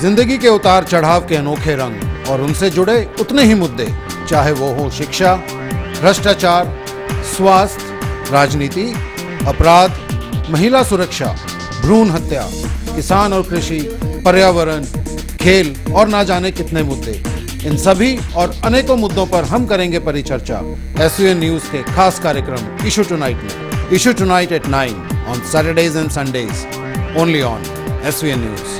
जिंदगी के उतार चढ़ाव के अनोखे रंग और उनसे जुड़े उतने ही मुद्दे, चाहे वो हो शिक्षा, भ्रष्टाचार, स्वास्थ्य, राजनीति, अपराध, महिला सुरक्षा, भ्रूण हत्या, किसान और कृषि, पर्यावरण, खेल और ना जाने कितने मुद्दे। इन सभी और अनेकों मुद्दों पर हम करेंगे परिचर्चा SUN न्यूज के खास कार्यक्रम इशू टुनाइट में। Issue tonight at 9 on Saturdays and Sundays, only on SUN news.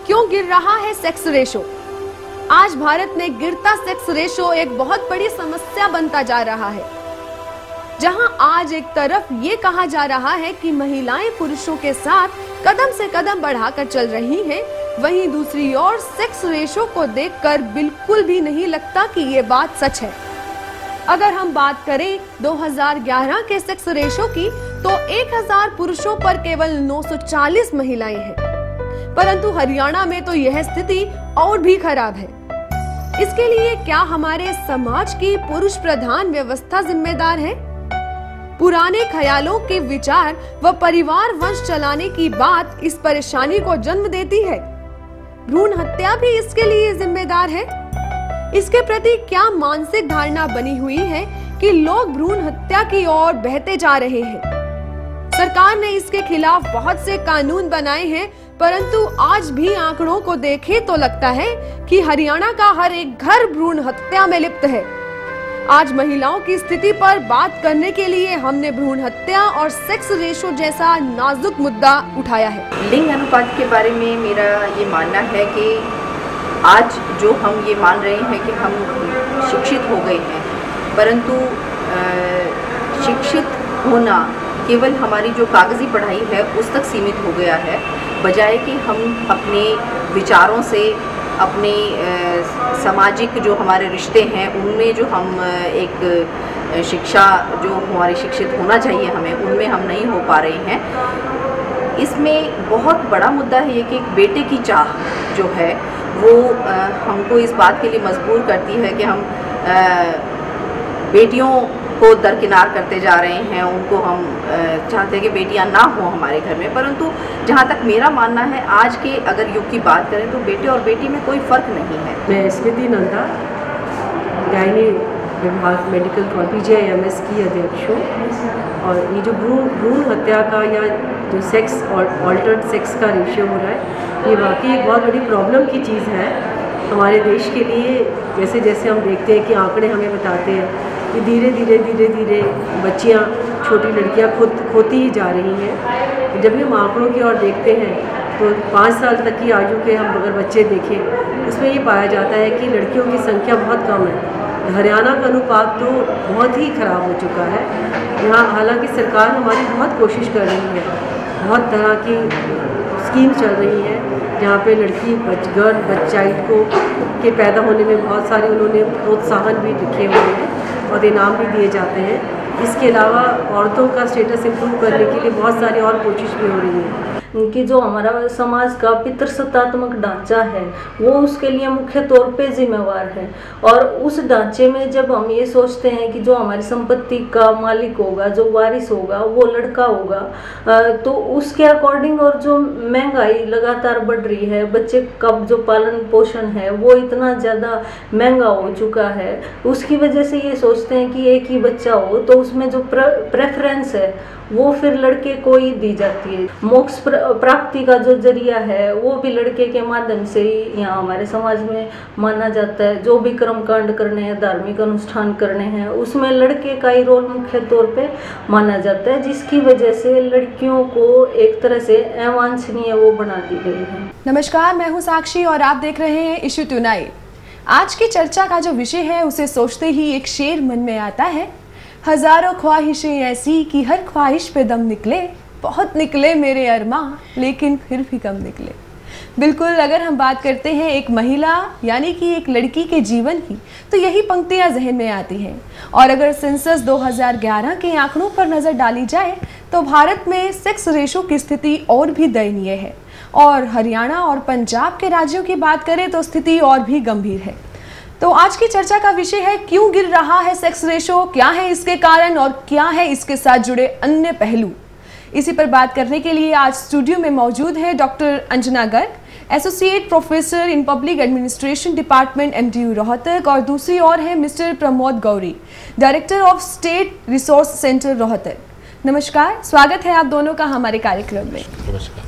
क्यों गिर रहा है सेक्स रेशो? आज भारत में गिरता सेक्स रेशो एक बहुत बड़ी समस्या बनता जा रहा है। जहां आज एक तरफ ये कहा जा रहा है कि महिलाएं पुरुषों के साथ कदम से कदम बढ़ाकर चल रही हैं, वहीं दूसरी ओर सेक्स रेशो को देखकर बिल्कुल भी नहीं लगता कि ये बात सच है। अगर हम बात करें 2011 के सेक्स रेशो की, तो 1000 पुरुषों पर केवल 940 महिलाएं हैं। परंतु हरियाणा में तो यह स्थिति और भी खराब है। इसके लिए क्या हमारे समाज की पुरुष प्रधान व्यवस्था जिम्मेदार है? पुराने ख्यालों के विचार व परिवार वंश चलाने की बात इस परेशानी को जन्म देती है। भ्रूण हत्या भी इसके लिए जिम्मेदार है। इसके प्रति क्या मानसिक धारणा बनी हुई है कि लोग भ्रूण हत्या की ओर बहते जा रहे हैं। सरकार ने इसके खिलाफ बहुत से कानून बनाए हैं, परंतु आज भी आंकड़ों को देखें तो लगता है कि हरियाणा का हर एक घर भ्रूण हत्या में लिप्त है। आज महिलाओं की स्थिति पर बात करने के लिए हमने भ्रूण हत्या और सेक्स रेशो जैसा नाजुक मुद्दा उठाया है। लिंग अनुपात के बारे में मेरा ये मानना है कि आज जो हम ये मान रहे हैं कि हम शिक्षित हो गए हैं, परंतु शिक्षित होना केवल हमारी जो कागजी पढ़ाई है उस तक सीमित हो गया है, बजाय कि हम अपने विचारों से, अपने सामाजिक जो हमारे रिश्ते हैं उनमें जो हम एक शिक्षा जो हमारी शिक्षित होना चाहिए हमें, उनमें हम नहीं हो पा रहे हैं। इसमें बहुत बड़ा मुद्दा है ये कि एक बेटे की चाह जो है वो हमको इस बात के लिए मजबूर करती है कि हम बेटियों को दरकिनार करते जा रहे हैं। उनको हम चाहते हैं कि बेटियां ना हो हमारे घर में, परंतु जहाँ तक मेरा मानना है आज के अगर युग की बात करें तो बेटे और बेटी में कोई फ़र्क नहीं है। मैं स्मृति नंदा, गायनी विभाग मेडिकल कॉलेज PGIMS की अध्यक्ष हूँ। और ये जो भ्रूण हत्या का या जो सेक्स और ऑल्टर्ड सेक्स का रेशियो हो रहा है, ये वाकई एक बहुत बड़ी प्रॉब्लम की चीज़ है हमारे देश के लिए। जैसे जैसे हम देखते हैं कि आंकड़े हमें बताते हैं कि धीरे धीरे बच्चियां, छोटी लड़कियां खोती ही जा रही हैं। जब हम आंकड़ों की ओर देखते हैं तो 5 साल तक की आयु के हम अगर बच्चे देखें, उसमें ये पाया जाता है कि लड़कियों की संख्या बहुत कम है। हरियाणा का अनुपात तो बहुत ही ख़राब हो चुका है। यहाँ हालांकि सरकार हमारी बहुत कोशिश कर रही है, बहुत तरह की स्कीम चल रही है जहाँ पे लड़की चाइल्ड को के पैदा होने में बहुत सारे उन्होंने प्रोत्साहन भी लिखे हुए हैं और इनाम भी दिए जाते हैं। इसके अलावा औरतों का स्टेटस इम्प्रूव करने के लिए बहुत सारी और कोशिश भी हो रही है। कि जो हमारा समाज का पितृसत्तात्मक ढांचा है वो उसके लिए मुख्य तौर पे जिम्मेवार है। और उस ढांचे में जब हम ये सोचते हैं कि जो हमारी संपत्ति का मालिक होगा, जो वारिस होगा, वो लड़का होगा, तो उसके अकॉर्डिंग और जो महंगाई लगातार बढ़ रही है, बच्चे का जो पालन पोषण है वो इतना ज़्यादा महंगा हो चुका है, उसकी वजह से ये सोचते हैं कि एक ही बच्चा हो तो उसमें जो प्रेफरेंस है वो फिर लड़के को ही दी जाती है। मोक्ष प्राप्ति का जो जरिया है वो भी लड़के के माध्यम से ही यहाँ हमारे समाज में माना जाता है। जो भी कर्मकांड करने हैं, धार्मिक अनुष्ठान करने हैं, उसमें लड़के का ही रोल मुख्य तौर पे माना जाता है, जिसकी वजह से लड़कियों को एक तरह से अवांछनीय वो बना दी गई है। नमस्कार, मैं हूँ साक्षी और आप देख रहे हैं इशू टुनाइट। आज की चर्चा का जो विषय है उसे सोचते ही एक शेर मन में आता है, हजारों ख्वाहिशें ऐसी कि हर ख्वाहिश पे दम निकले, बहुत निकले मेरे अरमा लेकिन फिर भी कम निकले। बिल्कुल, अगर हम बात करते हैं एक महिला यानी कि एक लड़की के जीवन की, तो यही पंक्तियां जहन में आती हैं। और अगर सेंसस 2011 के आंकड़ों पर नज़र डाली जाए तो भारत में सेक्स रेशो की स्थिति और भी दयनीय है। और हरियाणा और पंजाब के राज्यों की बात करें तो स्थिति और भी गंभीर है। तो आज की चर्चा का विषय है क्यों गिर रहा है सेक्स रेशो, क्या है इसके कारण और क्या है इसके साथ जुड़े अन्य पहलू। इसी पर बात करने के लिए आज स्टूडियो में मौजूद है doctor Anjana Garg, associate professor in public administration department MTU Rohtak, और दूसरी ओर है mister Pramod Gauri, director of state resource centre Rohtak. नमस्कार, स्वागत है आप दोनों का हमारे कार्यक्रम में। नमस्कार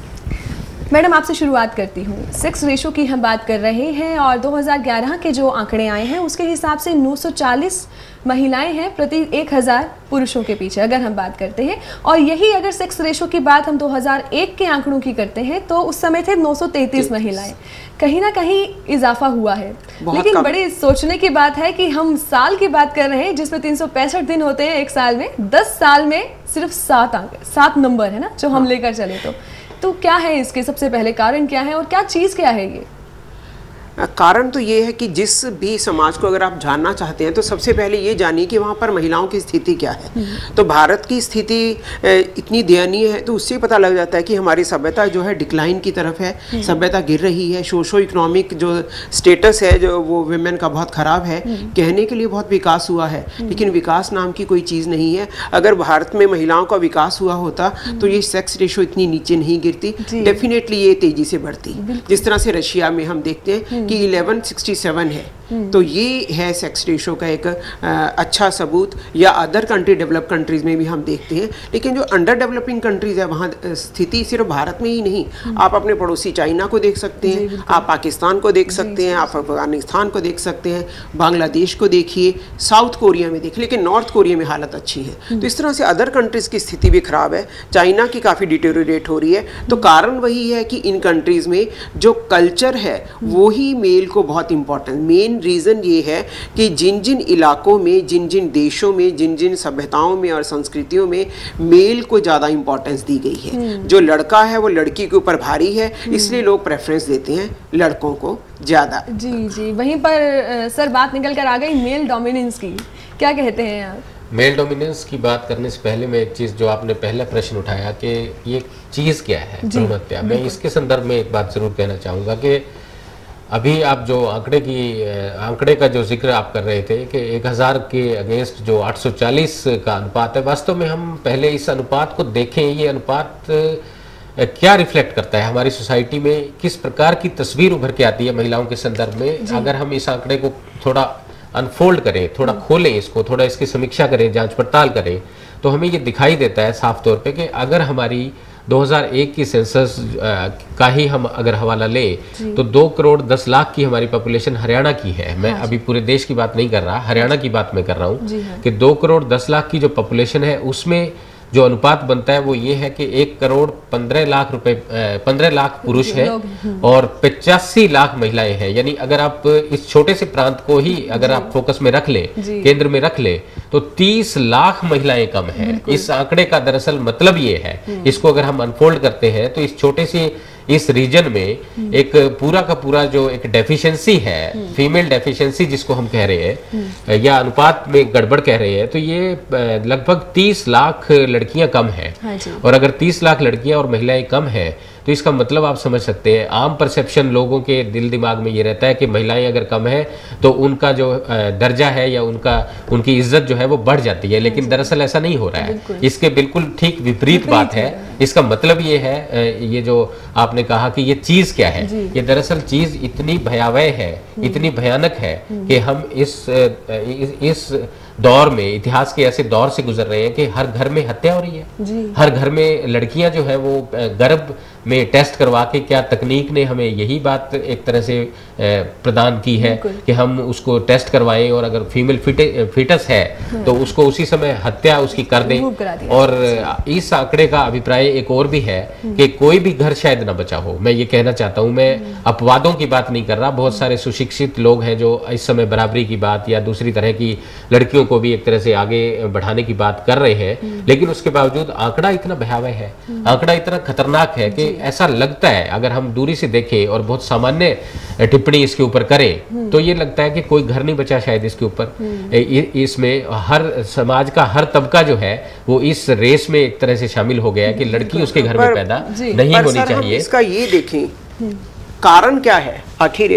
मैडम, आपसे शुरुआत करती हूँ। सेक्स रेशो की हम बात कर रहे हैं और 2011 के जो आंकड़े आए हैं उसके हिसाब से 940 महिलाएं हैं प्रति 1000 पुरुषों के पीछे, अगर हम बात करते हैं। और यही अगर सेक्स रेशो की बात हम 2001 के आंकड़ों की करते हैं तो उस समय थे 933 महिलाएं। कहीं ना कहीं इजाफा हुआ है, लेकिन बड़े सोचने की बात है कि हम साल की बात कर रहे हैं जिसमें 365 दिन होते हैं एक साल में, 10 साल में सिर्फ 7 नंबर है ना जो हम लेकर चले। तो क्या है इसके सबसे पहले कारण क्या है और क्या चीज़ क्या है ये? कारण तो ये है कि जिस भी समाज को अगर आप जानना चाहते हैं तो सबसे पहले ये जानिए कि वहाँ पर महिलाओं की स्थिति क्या है। तो भारत की स्थिति इतनी दयनीय है तो उससे पता लग जाता है कि हमारी सभ्यता जो है डिक्लाइन की तरफ है, सभ्यता गिर रही है। सोशो इकोनॉमिक जो स्टेटस है जो वो विमेन का बहुत ख़राब है। कहने के लिए बहुत विकास हुआ है लेकिन विकास नाम की कोई चीज़ नहीं है। अगर भारत में महिलाओं का विकास हुआ होता तो ये सेक्स रेशो इतनी नीचे नहीं गिरती, डेफिनेटली ये तेज़ी से बढ़ती। जिस तरह से रशिया में हम देखते हैं कि 1167 है, तो ये है सेक्स रेशो का एक अच्छा सबूत। या अदर कंट्री, डेवलप कंट्रीज में भी हम देखते हैं। लेकिन जो अंडर डेवलपिंग कंट्रीज है वहाँ स्थिति सिर्फ भारत में ही नहीं, आप अपने पड़ोसी चाइना को देख सकते हैं, आप पाकिस्तान को देख सकते हैं, आप अफगानिस्तान को देख सकते हैं, बांग्लादेश को देखिए, साउथ कोरिया में देखिए, लेकिन नॉर्थ कोरिया में हालत अच्छी है। तो इस तरह से अदर कंट्रीज़ की स्थिति भी खराब है, चाइना की काफ़ी डिटेरियोरेट हो रही है। तो कारण वही है कि इन कंट्रीज़ में जो कल्चर है वो ही मेल को बहुत इंपॉर्टेंट। मेन रीज़न ये है कि जिन जिन इलाकों में, जिन जिन देशों में, जिन जिन सभ्यताओं में और संस्कृतियों में मेल को ज़्यादा इंपॉर्टेंस दी गई है। जो लड़का है वो लड़की के ऊपर भारी है, इसलिए लोग प्रेफरेंस देते हैं लड़कों को ज़्यादा। जी, वहीं पर सर बात निकल कर आ गई मेल डोमिनेंस की, क्या कहते हैं आप? मेल डोमिनेंस की बात करने से पहले मैं एक चीज़ जो आपने पहला प्रश्न उठाया कि ये चीज़ क्या है भ्रूण हत्या, मैं इसके संदर्भ में एक बात ज़रूर कहना चाहूँगा कि अभी आप जो आंकड़े का जो जिक्र आप कर रहे थे कि 1000 के अगेंस्ट जो 840 का अनुपात है, वास्तव में हम पहले इस अनुपात को देखें। ये अनुपात क्या रिफ्लेक्ट करता है हमारी सोसाइटी में, किस प्रकार की तस्वीर उभर के आती है महिलाओं के संदर्भ में। अगर हम इस आंकड़े को थोड़ा अनफोल्ड करें, थोड़ा खोलें इसको, थोड़ा इसकी समीक्षा करें, जांच पड़ताल करें, तो हमें ये दिखाई देता है साफ तौर पे कि अगर हमारी 2001 की सेंसस का ही हम अगर हवाला लें तो 2 करोड़ 10 लाख की हमारी पॉपुलेशन हरियाणा की है। मैं अभी पूरे देश की बात नहीं कर रहा, हरियाणा की बात मैं कर रहा हूँ कि 2 करोड़ 10 लाख की जो पॉपुलेशन है उसमें जो अनुपात बनता है वो ये है कि 1 करोड़ 15 लाख पुरुष हैं और 85 लाख महिलाएं हैं। यानी अगर आप इस छोटे से प्रांत को ही अगर आप फोकस में रख ले, केंद्र में रख ले, तो 30 लाख महिलाएं कम हैं। इस आंकड़े का दरअसल मतलब ये है, इसको अगर हम अनफोल्ड करते हैं तो इस छोटे से इस रीजन में एक पूरा का पूरा जो एक डेफिशिएंसी है, फीमेल डेफिशिएंसी जिसको हम कह रहे हैं या अनुपात में गड़बड़ कह रहे हैं, तो ये लगभग 30 लाख लड़कियां कम हैं। और अगर 30 लाख लड़कियां और महिलाएं कम हैं तो इसका मतलब आप समझ सकते हैं, आम परसेप्शन लोगों के दिल दिमाग में ये रहता है कि महिलाएं अगर कम है तो उनका जो दर्जा है या उनकी इज्जत जो है वो बढ़ जाती है। लेकिन दरअसल ऐसा नहीं हो रहा है, इसके बिल्कुल ठीक विपरीत बात है। इसका मतलब ये है, ये जो आपने कहा कि ये चीज़ क्या है, ये दरअसल चीज़ इतनी भयावह है, इतनी भयानक है कि हम इस दौर में, इतिहास के ऐसे दौर से गुजर रहे हैं कि हर घर में हत्या हो रही है। हर घर में लड़कियां जो है वो गर्भ में टेस्ट करवा के, क्या तकनीक ने हमें यही बात एक तरह से प्रदान की है कि हम उसको टेस्ट करवाएं और अगर फीमेल फिटस है तो उसको उसी समय हत्या उसकी कर दें। और इस आंकड़े का अभिप्राय एक और भी है कि कोई भी घर शायद ना बचा हो। मैं ये कहना चाहता हूँ, मैं अपवादों की बात नहीं कर रहा, बहुत सारे सुशिक्षित लोग हैं जो इस समय बराबरी की बात या दूसरी तरह की लड़कियों को भी एक तरह से आगे बढ़ाने की बात कर रहे हैं, लेकिन उसके बावजूद आंकड़ा इतना भयावह है, आंकड़ा इतना खतरनाक है कि ऐसा लगता है, अगर हम दूरी से देखें और बहुत सामान्य टिप्पणी इसके ऊपर करें तो ये लगता है कि कोई घर नहीं बचा शायद इसके ऊपर। इसमें हर समाज का हर तबका जो है वो इस रेस में एक तरह से शामिल हो गया है कि लड़की उसके घर में पैदा नहीं होनी चाहिए। इसका ये देखें कारण क्या है? आखिर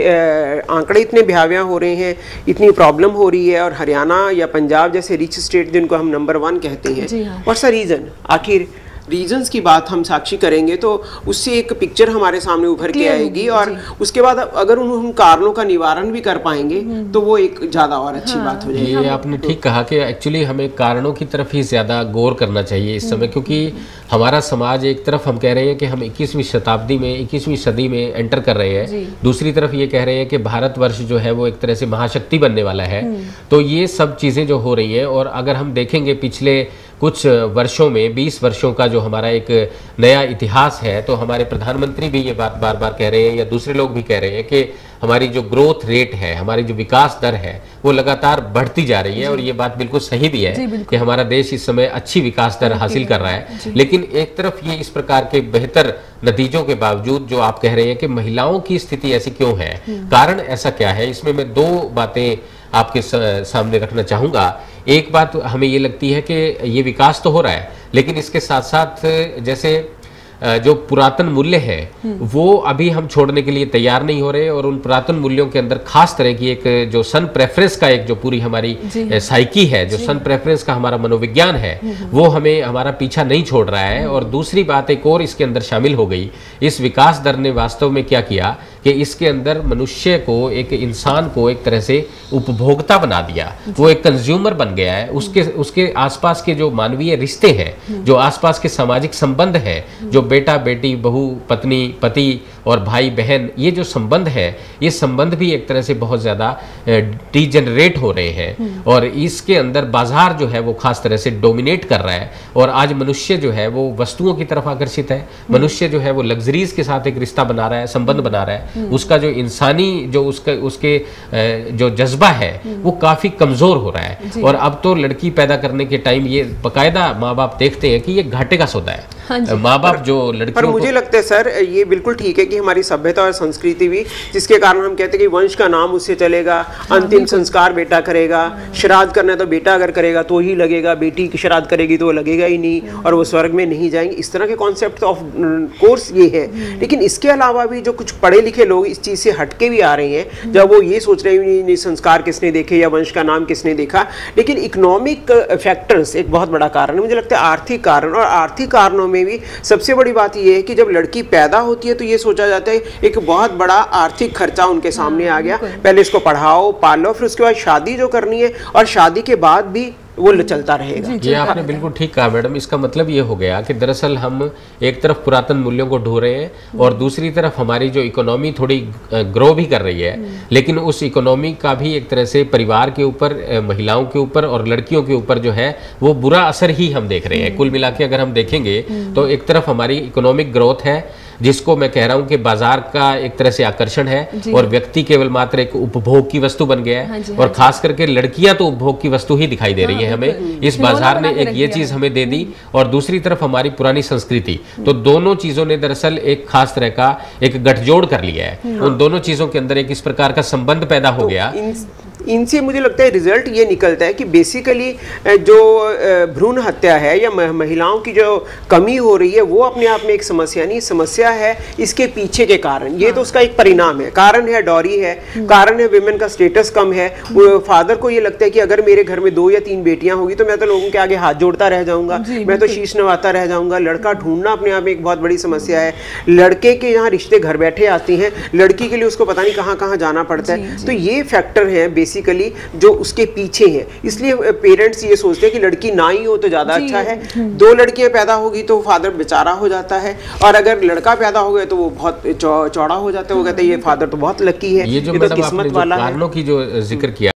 आंकड़े इतने भयावह हो रहे हैं, इतनी प्रॉब्लम हो रही है, और हरियाणा या पंजाब जैसे रिच स्टेट जिनको हम नंबर 1 कहते हैं, व्हाट्स द रीज़न? आखिर रीजंस की बात हम साक्षी करेंगे तो उससे एक पिक्चर हमारे सामने उभर के आएगी, और उसके बाद अगर उन कारणों का निवारण भी कर पाएंगे तो वो एक ज़्यादा और अच्छी बात हो जाएगी। ये आपने ठीक कहा कि एक्चुअली हमें कारणों की तरफ ही ज़्यादा गौर करना चाहिए इस समय, क्योंकि हमारा समाज एक तरफ हम कह रहे हैं कि हम 21वीं शताब्दी में 21वीं सदी में एंटर कर रहे हैं, दूसरी तरफ ये कह रहे हैं कि भारतवर्ष जो है वो एक तरह से महाशक्ति बनने वाला है। तो ये सब चीज़ें जो हो रही हैं, और अगर हम देखेंगे पिछले कुछ वर्षों में 20 वर्षों का जो हमारा एक नया इतिहास है, तो हमारे प्रधानमंत्री भी ये बात बार बार कह रहे हैं, या दूसरे लोग भी कह रहे हैं कि हमारी जो ग्रोथ रेट है, हमारी जो विकास दर है, वो लगातार बढ़ती जा रही है। और ये बात बिल्कुल सही भी है कि हमारा देश इस समय अच्छी विकास दर हासिल कर रहा है। लेकिन एक तरफ ये इस प्रकार के बेहतर नतीजों के बावजूद जो आप कह रहे हैं कि महिलाओं की स्थिति ऐसी क्यों है, कारण ऐसा क्या है, इसमें मैं 2 बातें आपके सामने रखना चाहूँगा। एक बात हमें ये लगती है कि ये विकास तो हो रहा है, लेकिन इसके साथ साथ जैसे जो पुरातन मूल्य हैं वो अभी हम छोड़ने के लिए तैयार नहीं हो रहे, और उन पुरातन मूल्यों के अंदर खास तरह की एक जो सन प्रेफरेंस का एक जो पूरी हमारी साइकी है, जो सन प्रेफरेंस का हमारा मनोविज्ञान है, वो हमें हमारा पीछा नहीं छोड़ रहा है। और दूसरी बात एक और इसके अंदर शामिल हो गई, इस विकास दर ने वास्तव में क्या किया कि इसके अंदर मनुष्य को, एक इंसान को एक तरह से उपभोक्ता बना दिया, वो एक कंज्यूमर बन गया है। उसके आसपास के जो मानवीय रिश्ते हैं, जो आसपास के सामाजिक संबंध हैं, जो बेटा बेटी, बहू पत्नी, पति और भाई बहन, ये जो संबंध है, ये संबंध भी एक तरह से बहुत ज़्यादा डिजेनरेट हो रहे हैं, और इसके अंदर बाजार जो है वो खास तरह से डोमिनेट कर रहा है। और आज मनुष्य जो है वो वस्तुओं की तरफ आकर्षित है, मनुष्य जो है वो लग्जरीज के साथ एक रिश्ता बना रहा है, संबंध बना रहा है। उसका जो इंसानी जो उसके जो जज्बा है वो काफ़ी कमज़ोर हो रहा है। और अब तो लड़की पैदा करने के टाइम ये बाकायदा माँ बाप देखते हैं कि ये घाटे का सौदा है। माँ बाप जो लड़कियों पर मुझे लगता है सर, ये बिल्कुल ठीक है कि हमारी सभ्यता और संस्कृति भी, जिसके कारण हम कहते हैं कि वंश का नाम उससे चलेगा, अंतिम संस्कार बेटा करेगा, श्राद्ध करना है तो बेटा अगर करेगा तो ही लगेगा, बेटी की श्राद्ध करेगी तो लगेगा ही नहीं, और वो स्वर्ग में नहीं जाएंगे। इस तरह के कॉन्सेप्ट ऑफ कोर्स ये है। लेकिन इसके अलावा भी जो कुछ पढ़े लिखे लोग इस चीज़ से हटके भी आ रहे हैं, जब वो ये सोच रहे हैं संस्कार किसने देखे या वंश का नाम किसने देखा। लेकिन इकोनॉमिक फैक्टर्स एक बहुत बड़ा कारण है, मुझे लगता है आर्थिक कारण। और आर्थिक कारणों में भी सबसे बड़ी बात यह है कि जब लड़की पैदा होती है तो ये सोचा जाता है एक बहुत बड़ा आर्थिक खर्चा उनके सामने आ गया, पहले इसको पढ़ाओ पालो, फिर उसके बाद शादी जो करनी है, और शादी के बाद भी वो चलता रहेगा। ये आपने बिल्कुल ठीक कहा मैडम। इसका मतलब ये हो गया कि दरअसल हम एक तरफ पुरातन मूल्यों को ढो रहे हैं और दूसरी तरफ हमारी जो इकोनॉमी थोड़ी ग्रो भी कर रही है, लेकिन उस इकोनॉमी का भी एक तरह से परिवार के ऊपर, महिलाओं के ऊपर और लड़कियों के ऊपर जो है वो बुरा असर ही हम देख रहे हैं। कुल मिला के अगर हम देखेंगे तो एक तरफ हमारी इकोनॉमिक ग्रोथ है, जिसको मैं कह रहा हूं कि बाजार का एक तरह से आकर्षण है, और व्यक्ति केवल मात्र एक उपभोग की वस्तु बन गया है। और खास करके लड़कियां तो उपभोग की वस्तु ही दिखाई दे रही है हमें। इस बाजार ने एक ये चीज हमें दे दी, और दूसरी तरफ हमारी पुरानी संस्कृति। तो दोनों चीजों ने दरअसल एक खास तरह का एक गठजोड़ कर लिया है। उन दोनों चीजों के अंदर एक इस प्रकार का संबंध पैदा हो गया। इनसे मुझे लगता है रिजल्ट ये निकलता है कि बेसिकली जो भ्रूण हत्या है या महिलाओं की जो कमी हो रही है वो अपने आप में एक समस्या नहीं, समस्या है इसके पीछे के कारण। ये तो उसका एक परिणाम है। कारण है डॉरी है, कारण है विमेन का स्टेटस कम है। फादर को ये लगता है कि अगर मेरे घर में 2 या 3 बेटियां होगी तो मैं तो लोगों के आगे हाथ जोड़ता रह जाऊंगा, मैं तो शीश नवाता रह जाऊंगा। लड़का ढूंढना अपने आप में एक बहुत बड़ी समस्या है। लड़के के यहाँ रिश्ते घर बैठे आती हैं, लड़की के लिए उसको पता नहीं कहाँ कहाँ जाना पड़ता है। तो ये फैक्टर है बेसिकली जो उसके पीछे है। इसलिए पेरेंट्स ये सोचते हैं कि लड़की ना ही हो तो ज्यादा अच्छा है। 2 लड़कियां पैदा होगी तो फादर बेचारा हो जाता है, और अगर लड़का पैदा हो गया तो वो बहुत चौड़ा हो जाता है। वो कहते हैं ये फादर तो बहुत लकी है, ये जो तो किस्मत वाला है। कारणों की जो जिक्र किया